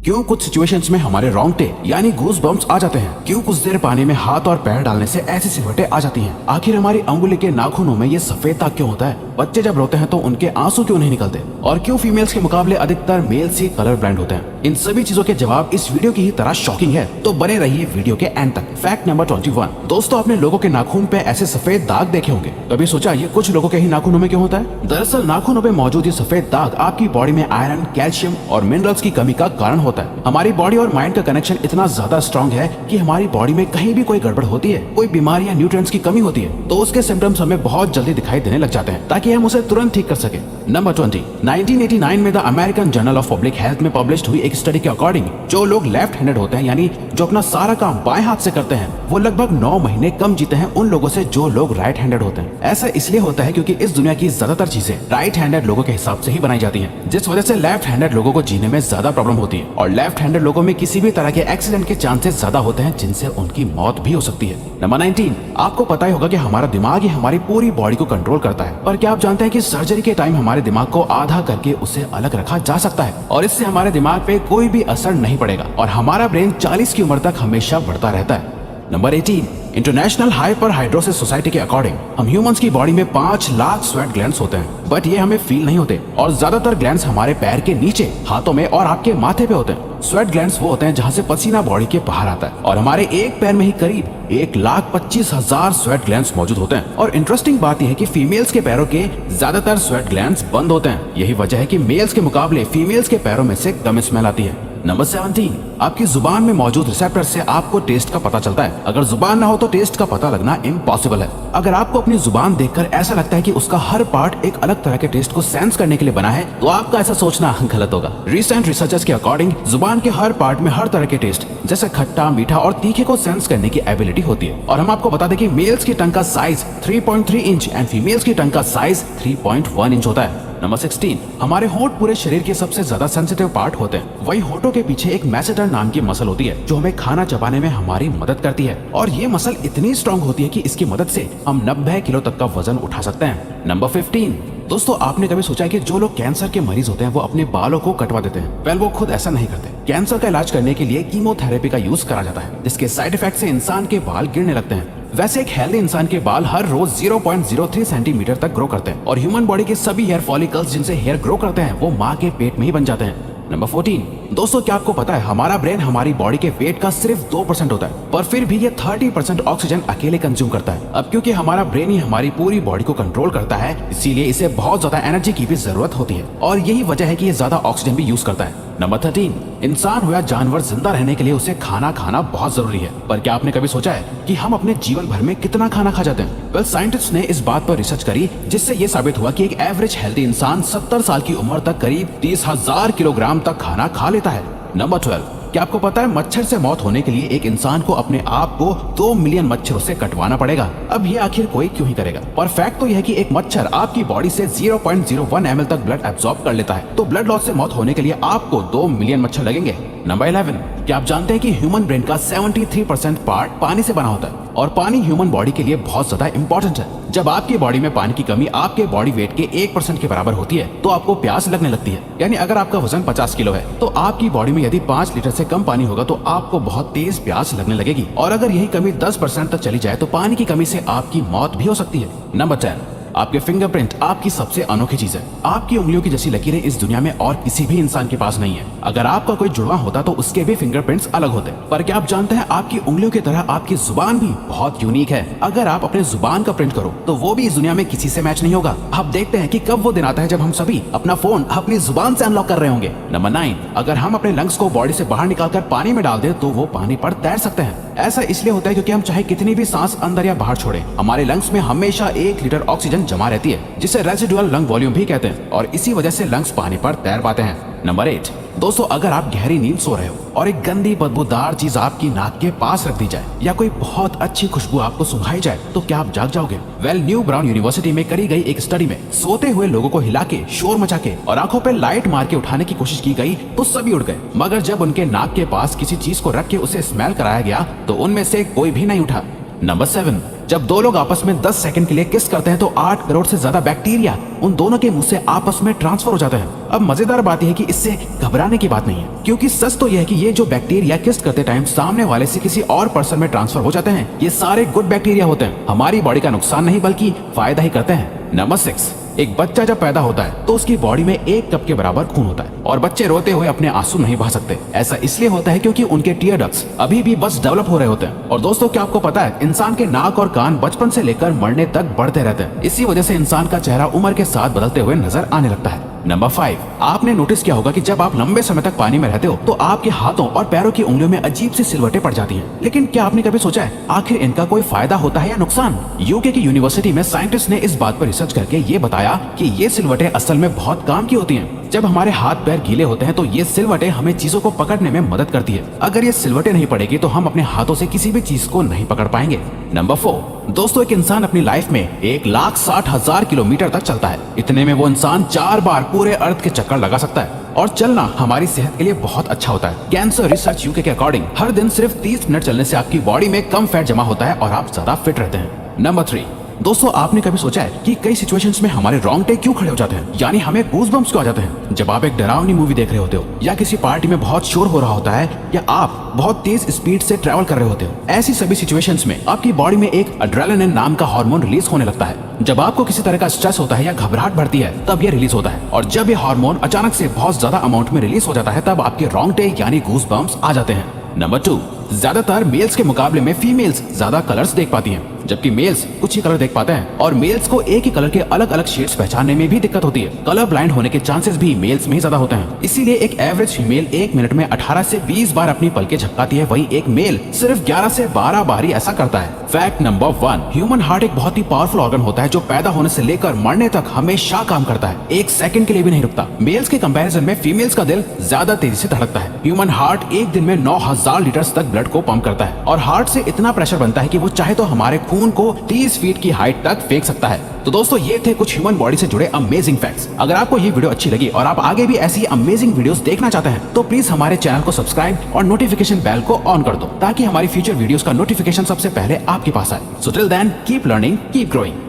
क्यों कुछ सिचुएशंस में हमारे रोंगटे यानी गूज बम्प्स आ जाते हैं? क्यों कुछ देर पानी में हाथ और पैर डालने से ऐसी सिहरटें आ जाती हैं? आखिर हमारी अंगुली के नाखूनों में ये सफेद दाग क्यों होता है? बच्चे जब रोते हैं तो उनके आंसू क्यों नहीं निकलते? और क्यों फीमेल्स के मुकाबले अधिकतर मेल्स ही कलर ब्लाइंड होते हैं? इन सभी चीजों के जवाब इस वीडियो की ही तरह शॉकिंग है, तो बने रहिए वीडियो के एंड तक। Fact number 21। दोस्तों, आपने लोगों के नाखून पे ऐसे सफेद दाग देखे होंगे। कभी सोचा ये कुछ लोगों के ही नाखूनों में क्यों होता है? दरअसल नाखूनों पे मौजूद ये सफेद दाग आपकी बॉडी में आयरन, कैल्शियम और मिनरल्स की कमी का कारण होता है। हमारी बॉडी और माइंड का कनेक्शन इतना ज्यादा स्ट्रॉन्ग है कि हमारी बॉडी में कहीं भी कोई गड़बड़ होती है, कोई बीमारी या न्यूट्रिएंट्स की कमी होती है, तो उसके सिम्टम्स हमें बहुत जल्दी दिखाई देने लग जाते हैं, ताकि हम उसे तुरंत ठीक कर सके। नंबर 20। 1989 में the American journal of public health में पब्लिश हुई एक स्टडी के अकॉर्डिंग जो लोग लेफ्ट हैंडेड होते हैं, यानी जो अपना सारा काम बाएं हाथ से करते हैं, वो लगभग 9 महीने कम जीते हैं उन लोगों से जो लोग राइट हैंडेड होते हैं। ऐसा इसलिए होता है क्योंकि इस दुनिया की ज्यादातर चीजें राइट हैंडेड लोगों के हिसाब से ही बनाई जाती हैं, जिस वजह से लेफ्ट हैंडेड लोगों को जीने में ज्यादा प्रॉब्लम होती है। और लेफ्ट हैंडेड लोगों में किसी भी तरह के एक्सीडेंट के चांसेस ज्यादा होते हैं, जिनसे उनकी मौत भी हो सकती है। नंबर 19। आपको पता ही होगा कि हमारा दिमाग ही हमारी पूरी बॉडी को कंट्रोल करता है, पर क्या आप जानते हैं कि सर्जरी के टाइम हमारे दिमाग को आधा करके उसे अलग रखा जा सकता है और इससे हमारे दिमाग पे कोई भी असर नहीं पड़ेगा और हमारा ब्रेन 40 की उम्र तक हमेशा बढ़ता रहता है। Number 18। International hyper hidrosis society के अकॉर्डिंग हम ह्यूमंस की बॉडी में 5 लाख स्वेट ग्लैंड्स होते हैं, बट ये हमें फील नहीं होते और ज्यादातर ग्लैंड्स हमारे पैर के नीचे, हाथों में और आपके माथे पे होते हैं। स्वेट ग्लैंड्स वो होते हैं जहाँ से पसीना बॉडी के बाहर आता है और हमारे एक पैर में ही करीब 1,25,000 स्वेट ग्लैंड्स मौजूद होते हैं। और इंटरेस्टिंग बात यह है कि फीमेल्स के पैरों के ज्यादातर स्वेट ग्लैंड्स बंद होते हैं। यही वजह है कि मेल्स के मुकाबले फीमेल्स के पैरों में से कम स्मेल आती है। नंबर 17। आपकी जुबान में मौजूद रिसेप्टर से आपको टेस्ट का पता चलता है। अगर जुबान ना हो तो टेस्ट का पता लगना इम्पॉसिबल है। अगर आपको अपनी जुबान देखकर ऐसा लगता है कि उसका हर पार्ट एक अलग तरह के टेस्ट को सेंस करने के लिए बना है, तो आपका ऐसा सोचना गलत होगा। रिसेंट रिसर्चर्स के अकॉर्डिंग जुबान के हर पार्ट में हर तरह के टेस्ट जैसे खट्टा, मीठा और तीखे को सेंस करने की एबिलिटी होती है। और हम आपको बता दें कि मेल्स की टंग का साइज 3.3 इंच एंड फीमेल्स की टंग का साइज 3.1 इंच होता है। नंबर 16। हमारे होंठ पूरे शरीर के सबसे ज्यादा सेंसिटिव पार्ट होते हैं। वही होंठों के पीछे एक मैसेटर नाम की मसल होती है जो हमें खाना चबाने में हमारी मदद करती है और ये मसल इतनी स्ट्रांग होती है कि इसकी मदद से हम 90 किलो तक का वजन उठा सकते हैं। नंबर 15। दोस्तों, आपने कभी सोचा है कि जो लोग कैंसर के मरीज होते हैं वो अपने बालों को कटवा देते हैं? वेल, वो खुद ऐसा नहीं करते। कैंसर का इलाज करने के लिए कीमोथेरेपी का यूज करा जाता है, जिसके साइड इफेक्ट से इंसान के बाल गिरने लगते हैं। वैसे एक हेल्दी इंसान के बाल हर रोज 0.03 सेंटीमीटर तक ग्रो करते हैं और ह्यूमन बॉडी के सभी हेयर फॉलिकल्स जिनसे हेयर ग्रो करते हैं वो माँ के पेट में ही बन जाते हैं। नंबर 14। दोस्तों, क्या आपको पता है हमारा ब्रेन हमारी बॉडी के वेट का सिर्फ 2% होता है, पर फिर भी ये 30% ऑक्सीजन अकेले कंज्यूम करता है। अब क्योंकि हमारा ब्रेन ही हमारी पूरी बॉडी को कंट्रोल करता है, इसीलिए इसे बहुत ज्यादा एनर्जी की भी जरूरत होती है और यही वजह है कि ये ज्यादा ऑक्सीजन भी यूज करता है। नंबर 13। इंसान हो या जानवर, जिंदा रहने के लिए उसे खाना खाना बहुत जरूरी है, पर क्या आपने कभी सोचा है कि हम अपने जीवन भर में कितना खाना खा जाते हैं? वेल, साइंटिस्ट ने इस बात पर रिसर्च करी जिससे ये साबित हुआ कि एक एवरेज हेल्दी इंसान 70 साल की उम्र तक करीब 30,000 किलोग्राम तक खाना खा लेता है। नंबर 12। क्या आपको पता है मच्छर से मौत होने के लिए एक इंसान को अपने आप को 2 मिलियन मच्छरों से कटवाना पड़ेगा? अब ये आखिर कोई क्यों ही करेगा? पर फैक्ट तो यह है कि एक मच्छर आपकी बॉडी से 0.01 ml तक ब्लड एब्जॉर्ब कर लेता है, तो ब्लड लॉस से मौत होने के लिए आपको 2 मिलियन मच्छर लगेंगे। नंबर 11। क्या आप जानते हैं कि ह्यूमन ब्रेन का 73% पार्ट पानी से बना होता है और पानी ह्यूमन बॉडी के लिए बहुत ज्यादा इंपॉर्टेंट है। जब आपकी बॉडी में पानी की कमी आपके बॉडी वेट के 1% के बराबर होती है तो आपको प्यास लगने लगती है। यानी अगर आपका वजन 50 किलो है तो आपकी बॉडी में यदि 5 लीटर से कम पानी होगा तो आपको बहुत तेज प्यास लगने लगेगी और अगर यही कमी 10% तक चली जाए तो पानी की कमी से आपकी मौत भी हो सकती है। नंबर 10। आपके फिंगरप्रिंट आपकी सबसे अनोखी चीज है। आपकी उंगलियों की जैसी लकीरें इस दुनिया में और किसी भी इंसान के पास नहीं है। अगर आपका कोई जुड़वा होता तो उसके भी फिंगरप्रिंट्स अलग होते। पर क्या आप जानते हैं आपकी उंगलियों की तरह आपकी जुबान भी बहुत यूनिक है। अगर आप अपने जुबान का प्रिंट करो तो वो भी इस दुनिया में किसी से मैच नहीं होगा। आप देखते हैं कि कब वो दिन आता है जब हम सभी अपना फोन अपनी जुबान से अनलॉक कर रहे होंगे। नंबर 9। अगर हम अपने लंग्स को बॉडी से बाहर निकालकर पानी में डाल दें तो वो पानी पर तैर सकते हैं। ऐसा इसलिए होता है क्योंकि हम चाहे कितनी भी सांस अंदर या बाहर छोड़ें, हमारे लंग्स में हमेशा 1 लीटर ऑक्सीजन जमा रहती है, जिसे रेसिडुअल लंग वॉल्यूम भी कहते हैं और इसी वजह से लंग्स पानी पर तैर पाते हैं। नंबर 8। दोस्तों, अगर आप गहरी नींद सो रहे हो और एक गंदी बदबूदार चीज आपकी नाक के पास रख दी जाए या कोई बहुत अच्छी खुशबू आपको सुंघाई जाए तो क्या आप जाग जाओगे? वेल, न्यू ब्राउन यूनिवर्सिटी में करी गई एक स्टडी में सोते हुए लोगों को हिला के, शोर मचा के और आंखों पे लाइट मार के उठाने की कोशिश की गई तो सभी उठ गए, मगर जब उनके नाक के पास किसी चीज को रख के उसे स्मेल कराया गया तो उनमें से कोई भी नहीं उठा। नंबर 7, जब दो लोग आपस में 10 सेकंड के लिए किस करते हैं तो 8 करोड़ से ज्यादा बैक्टीरिया उन दोनों के मुंह से आपस में ट्रांसफर हो जाते हैं। अब मजेदार बात यह है कि इससे घबराने की बात नहीं है, क्योंकि सच तो यह है कि ये जो बैक्टीरिया किस करते टाइम सामने वाले से किसी और पर्सन में ट्रांसफर हो जाते हैं, ये सारे गुड बैक्टीरिया होते हैं, हमारी बॉडी का नुकसान नहीं बल्कि फायदा ही करते हैं। नंबर 6, एक बच्चा जब पैदा होता है तो उसकी बॉडी में 1 कप के बराबर खून होता है और बच्चे रोते हुए अपने आंसू नहीं बहा सकते। ऐसा इसलिए होता है क्योंकि उनके टीयर डक्ट्स अभी भी बस डेवलप हो रहे होते हैं। और दोस्तों, क्या आपको पता है इंसान के नाक और कान बचपन से लेकर मरने तक बढ़ते रहते हैं। इसी वजह से इंसान का चेहरा उम्र के साथ बदलते हुए नजर आने लगता है। नंबर 5, आपने नोटिस किया होगा कि जब आप लंबे समय तक पानी में रहते हो तो आपके हाथों और पैरों की उंगलियों में अजीब सी सिलवटें पड़ जाती हैं। लेकिन क्या आपने कभी सोचा है आखिर इनका कोई फायदा होता है या नुकसान? यूके की यूनिवर्सिटी में साइंटिस्ट ने इस बात पर रिसर्च करके ये बताया कि ये सिलवटें असल में बहुत काम की होती हैं। जब हमारे हाथ पैर गीले होते हैं तो ये सिलवटें हमें चीजों को पकड़ने में मदद करती है। अगर ये सिलवटें नहीं पड़ेगी तो हम अपने हाथों से किसी भी चीज को नहीं पकड़ पाएंगे। नंबर 4, दोस्तों, एक इंसान अपनी लाइफ में 1,60,000 किलोमीटर तक चलता है। इतने में वो इंसान 4 बार पूरे अर्थ के चक्कर लगा सकता है। और चलना हमारी सेहत के लिए बहुत अच्छा होता है। कैंसर रिसर्च यूके के अकॉर्डिंग हर दिन सिर्फ 30 मिनट चलने से आपकी बॉडी में कम फैट जमा होता है और आप ज्यादा फिट रहते हैं। नंबर 3, दोस्तों, आपने कभी सोचा है कि कई सिचुएशंस में हमारे रोंगटे क्यों खड़े हो जाते हैं, यानी हमें गूज़बम्प्स क्यों आ जाते हैं? जब आप एक डरावनी मूवी देख रहे होते हो, या किसी पार्टी में बहुत शोर हो रहा होता है, या आप बहुत तेज स्पीड से ट्रैवल कर रहे होते हो, ऐसी सभी सिचुएशंस में आपकी बॉडी में एक एड्रेनालिन नाम का हार्मोन रिलीज होने लगता है। जब आपको किसी तरह का स्ट्रेस होता है या घबराहट बढ़ती है तब ये रिलीज होता है, और जब ये हार्मोन अचानक से बहुत ज्यादा अमाउंट में रिलीज हो जाता है तब आपके रोंगटे यानी गूज़बम्प्स आ जाते हैं। नंबर 2, ज्यादातर मेल्स के मुकाबले में फीमेल्स ज्यादा कलर्स देख पाती हैं, जबकि मेल्स कुछ ही कलर देख पाते हैं, और मेल्स को एक ही कलर के अलग अलग शेड्स पहचानने में भी दिक्कत होती है। कलर ब्लाइंड होने के चांसेस भी मेल्स में ही ज्यादा होते हैं। इसीलिए एक एवरेज फीमेल 1 मिनट में 18 से 20 बार अपनी पलकें झपकाती है, वहीं एक मेल सिर्फ 11 से 12 बार ही ऐसा करता है। फैक्ट नंबर 1, ह्यूमन हार्ट एक बहुत ही पावरफुल ऑर्गन होता है जो पैदा होने से लेकर मरने तक हमेशा काम करता है, 1 सेकंड के लिए भी नहीं रुकता। मेल्स के कंपैरिजन में फीमेल्स का दिल ज्यादा तेजी से धड़कता है। ह्यूमन हार्ट एक दिन में 9,000 लीटर तक ब्लड को पंप करता है, और हार्ट से इतना प्रेशर बनता है कि वो चाहे तो हमारे खून को 30 फीट की हाइट तक फेंक सकता है। तो दोस्तों, ये थे कुछ ह्यूमन बॉडी से जुड़े अमेजिंग फैक्ट्स। अगर आपको ये वीडियो अच्छी लगी और आप आगे भी ऐसी अमेजिंग वीडियोस देखना चाहते हैं तो प्लीज हमारे चैनल को सब्सक्राइब और नोटिफिकेशन बेल को ऑन कर दो, ताकि हमारी फ्यूचर वीडियोस का नोटिफिकेशन सबसे पहले आपके पास आए। So till then, keep learning, keep growing.